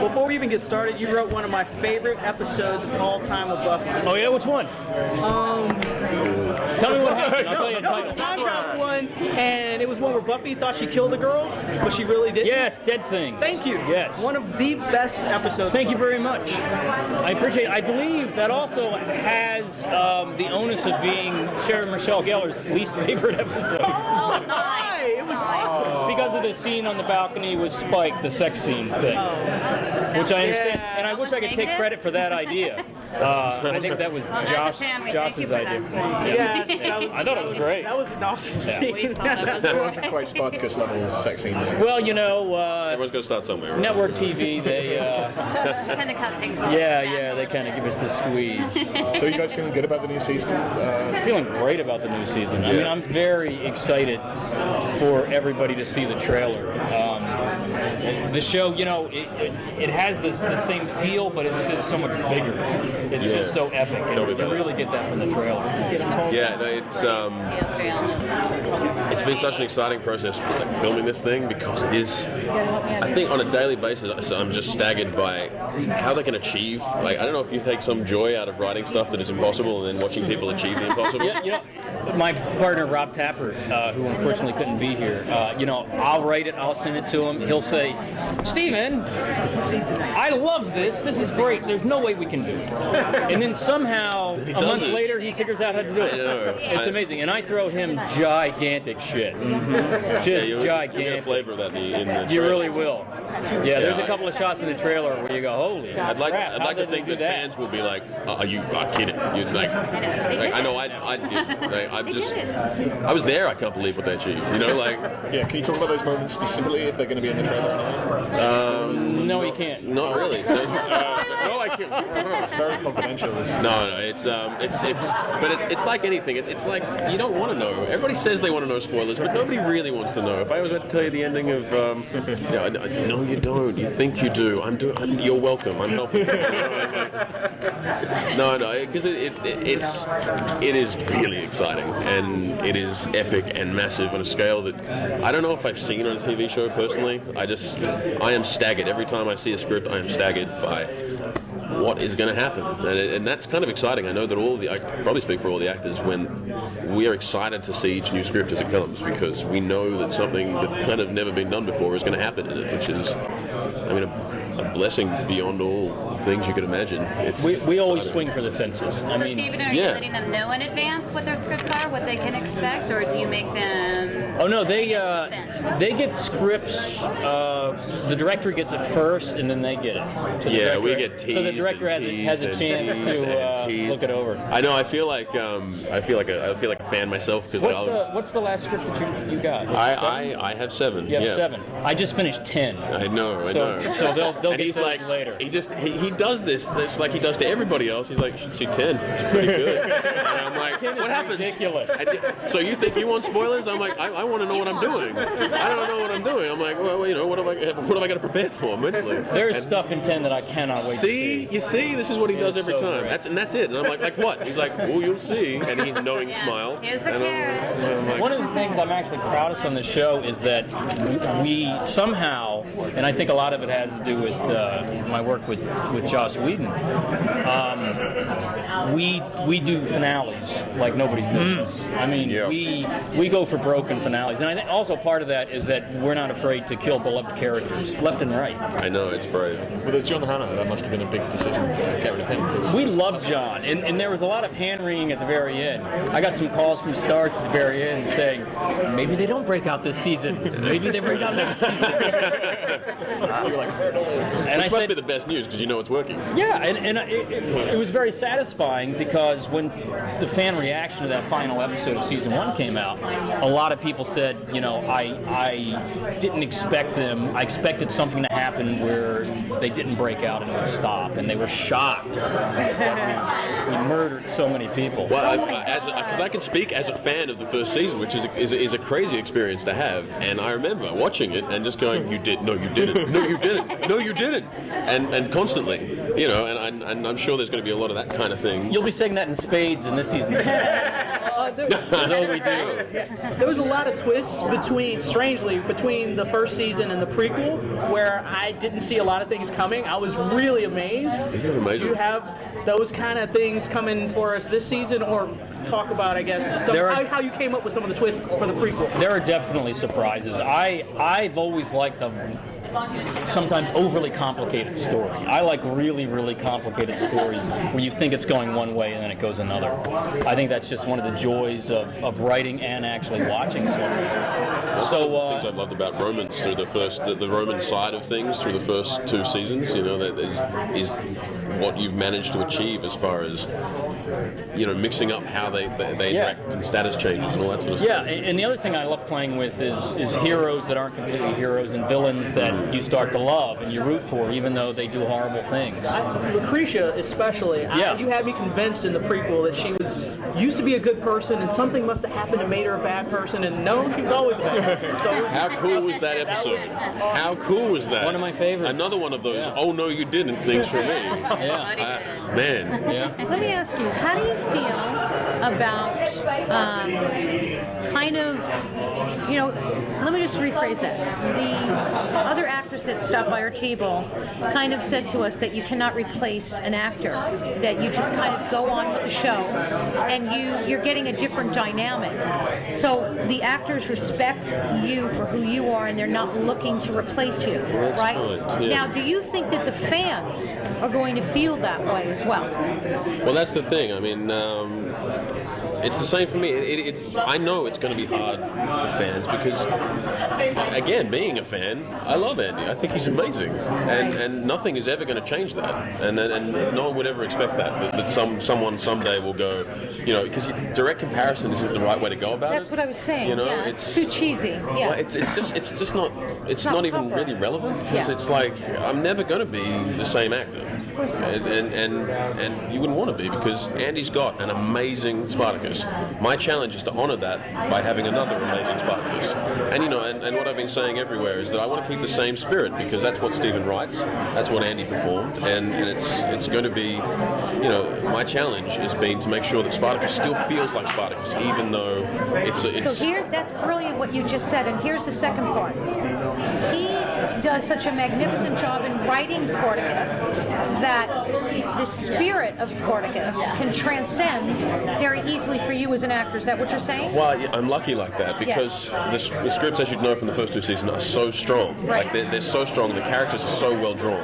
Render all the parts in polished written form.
before we even get started, you wrote one of my favorite episodes of all time with Buffy. Oh yeah, which one? Tell me what happened. I'll tell you the It was a time travel one, and it was one where Buffy thought she killed the girl, but she really didn't. Yes, Dead Things. Thank you. Yes. One of the best episodes. Thank you very much. I appreciate it. I believe that also has the onus of being Sarah Michelle Gellar's least favorite episode. Oh, nice. It was awesome. Because of the scene on the balcony with Spike, the sex scene thing. Which I understand, and I wish I could take credit for that idea. I think that was Josh's idea. Yeah, I thought it was great. That was an awesome scene. We thought it was It wasn't quite Spartacus level sex scene. Well, you know, Everyone's going to start somewhere, right? network TV, they, tend to cut things off. yeah, they kind of give us the squeeze. So you guys feeling good about the new season? Feeling great about the new season. I mean, I'm very excited for everybody to see the trailer. The show, you know, it has the same feel, but it's just so much bigger. It's just so epic. And you really get that from the trailer. Yeah, no, it's been such an exciting process like, filming this thing because it is, I think on a daily basis, I'm just staggered by how they can achieve, like, I don't know if you take some joy out of writing stuff that is impossible and then watching people achieve the impossible. Yeah, you know, my partner Rob Tapper, who unfortunately couldn't be here, you know, I'll write it, I'll send it to him. He'll say, "Steven, I love this. This is great. There's no way we can do it." And then somehow a month later, he figures out how to do it. I know. It's amazing. And I throw him gigantic shit, just You'll gigantic. get a flavor of that in the You trailer. really will. Yeah, there's a couple of shots in the trailer where you go, "Holy I'd like crap, to think that fans will be like, "Are you kidding?" You like I know I did. Like, I was there. I can't believe what they achieved. You know, like. Yeah, can you talk about those moments specifically if they're going to be in the trailer or not? no, you can't." Not really. No, I can't. It's very confidential. No, it's like anything. It's like you don't want to know. Everybody says they want to know spoilers, but nobody really wants to know. If I was about to tell you the ending of, no, you don't. You think you do. You're welcome. I'm helping. No, because it is really exciting and it is epic and massive on a scale that I don't know if I've seen on a TV show personally. I am staggered every time I see a script. I am staggered by what is going to happen, and that's kind of exciting. I know that I probably speak for all the actors when we are excited to see each new script as it comes because we know that something that kind of never been done before is going to happen in it, which is, I mean, a blessing beyond all things you could imagine. We always swing for the fences. I mean, Stephen, are you letting them know in advance what their scripts are, what they can expect, or do you make them? Oh no, they get scripts. The director gets it first, and then they get it. So we get teased. So the director has a chance to look it over. I know. I feel like a fan myself because what's the last script that you got? I have 7. You have 7. I just finished 10. I know. So they'll and get he's to like later. he does this like he does to everybody else. He's like, you should see 10. It's pretty good. And I'm like, 10 is what happens? ridiculous. So you think you want spoilers? I'm like, I want to know what I'm doing. I don't know what I'm doing. I'm like, well, you know, what am I going to prepare for mentally? There's stuff in 10 that I cannot wait to see. You see, this is what he does every so time. great. That's it. And I'm like what? He's like, oh, you'll see. And he knowing smile. Here's the and I'm like, One of the things I'm actually proudest on the show is that we somehow, and I think a lot of it has to do with my work with Joss Whedon, we do finales like nobody's business. I mean, we go for broken finales. And I think also part of that is that we're not afraid to kill beloved characters, left and right. I know, it's brave. With John Hannah, that must have been a big decision to get rid of him. We love John, and there was a lot of hand-wringing at the very end. I got some calls from stars at the very end saying, maybe they don't break out this season. Maybe they break out next season. And I must be the best news because you know it's working. Yeah, and it was very satisfying because when the fan reaction to that final episode of season 1 came out, a lot of people said, you know, I didn't expect them. I expected something to happen where they didn't break out and it would stop, and they were shocked that we murdered so many people. Well, because I can speak as a fan of the first season, which is a crazy experience to have. And I remember watching it and just going, "You did? No, you didn't. No, you didn't. No, you didn't." And constantly, you know. And I'm sure there's going to be a lot of that kind of thing. You'll be saying that in spades in this season. That's all we do. There was a lot of twists strangely, between the first season and the prequel, where I didn't see a lot of things coming. I was really amazed. Isn't that amazing? Do you have those kind of things coming for us this season, or talk about, I guess, how you came up with some of the twists for the prequel? There are definitely surprises. I've always liked a sometimes overly complicated story. I like really, really complicated stories where you think it's going one way and then it goes another. I think that's just one of the joys of writing and actually watching something. So things I've loved about Romans through the Roman side of things through the first 2 seasons, that is what you've managed to achieve as far as mixing up how they interact and status changes and all that sort of stuff. Yeah, and the other thing I love playing with is heroes that aren't completely heroes and villains that you start to love and you root for, even though they do horrible things. Lucretia, especially. You had me convinced in the prequel that she used to be a good person, and something must have happened and made her a bad person. And no, she was always bad. So how cool was that episode? How cool was that? One of my favorites. Another one of those. Yeah. Oh no, you didn't. Things for me. Man. Yeah. Let me ask you, how do you feel about let me just rephrase that. The other actors that stopped by our table kind of said to us that you cannot replace an actor, that you just kind of go on with the show and you're getting a different dynamic. So the actors respect you for who you are and they're not looking to replace you, right? Fine. Yeah. Now, do you think that the fans are going to feel that way as well? Well, that's the thing. I mean, it's the same for me. I know it's going to be hard for fans because, again, being a fan, I love Andy. I think he's amazing, and nothing is ever going to change that. And no one would ever expect that someone someday will go, because direct comparison isn't the right way to go about That's it. what I was saying. It's too cheesy. Yeah. Well, it's just not. It's not even really relevant because it's like I'm never going to be the same actor, and you wouldn't want to be because Andy's got an amazing Spartacus. My challenge is to honor that by having another amazing Spartacus. And and what I've been saying everywhere is that I want to keep the same spirit because that's what Stephen writes, that's what Andy performed, and it's going to be, my challenge has been to make sure that Spartacus still feels like Spartacus, even though it's. So that's brilliant what you just said, and here's the second part. He does such a magnificent job in writing Spartacus that the spirit of Spartacus can transcend very easily for you as an actor. Is that what you're saying? Well, I'm lucky like that because the scripts, as you'd know from the first 2 seasons, are so strong. Right. Like they're so strong. The characters are so well drawn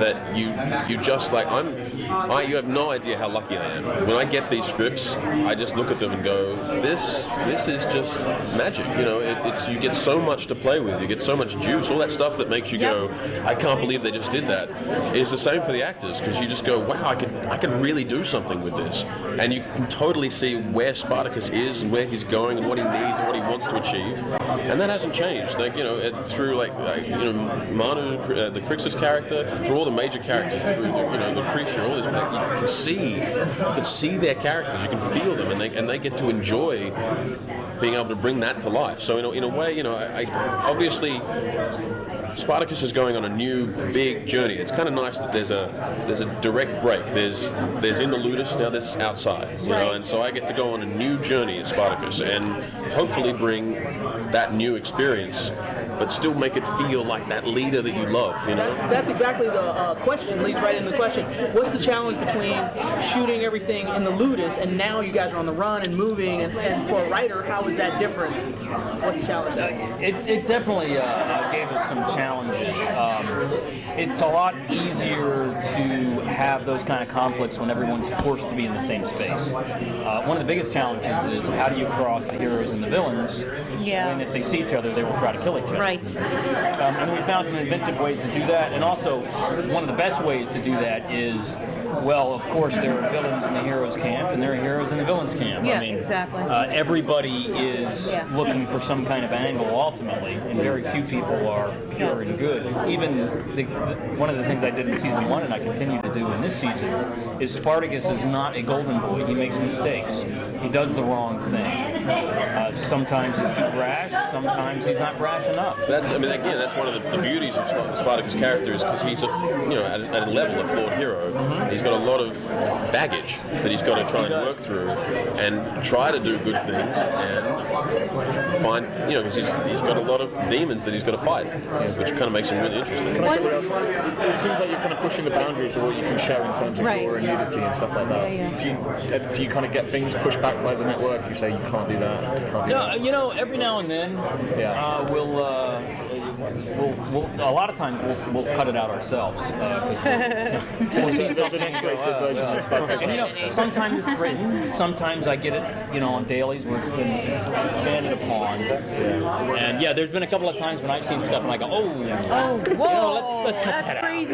that you just like you have no idea how lucky I am. When I get these scripts, I just look at them and go, this is just magic. You get so much to play with. You get so much juice. All that stuff that makes you go, I can't believe they just did that. Is the same for the actors because you just go, wow, I could really do something with this, and you can totally see where Spartacus is and where he's going and what he needs and what he wants to achieve, and that hasn't changed. Through Manu, the Crixus character, through all the major characters, through Lucretia, all this, you can see their characters, you can feel them, and they get to enjoy being able to bring that to life. So in a way, I obviously. Spartacus is going on a new big journey. It's kind of nice that there's a direct break. There's in the Ludus, now there's outside, and so I get to go on a new journey in Spartacus and hopefully bring that new experience, but still make it feel like that leader that you love. That's exactly the question. Leads right into the question. What's the challenge between shooting everything in the Ludus and now you guys are on the run and moving? And for a writer, how is that different? What's the challenge? It definitely gave us some challenges. It's a lot easier to have those kind of conflicts when everyone's forced to be in the same space. One of the biggest challenges is how do you cross the heroes and the villains when if they see each other, they will try to kill each other. Right. And we found some inventive ways to do that. And also, one of the best ways to do that is, well, of course, there are villains in the heroes camp and there are heroes in the villains camp. Yeah, exactly. Everybody is looking for some kind of angle ultimately, and very few people are pure and good. Even one of the things I did in season 1 and I continue to do in this season is Spartacus is not a golden boy. He makes mistakes. He does the wrong thing. Sometimes he's too brash. Sometimes he's not brash enough. That's one of the beauties of Spartacus' character is because he's at a level a flawed hero. Mm-hmm. He's got a lot of baggage that he's got to try and work through and try to do good things and find, because he's got a lot of demons that he's got to fight, which kind of makes him really interesting. Can I cut else? It seems like you're kind of pushing the boundaries of what you can show in terms of gore and nudity and stuff like that. Yeah. Do you kind of get things pushed back by the network? You say you can't do that. You can't do that. No, every now and then, we'll a lot of times we'll cut it out ourselves because we'll see There's an X-rated version of Spartacus. And sometimes it's written, sometimes I get it, on dailies where it's been expanded upon. And there's been a couple of times when I've seen stuff and I go, Oh, whoa, let's cut that out. crazy.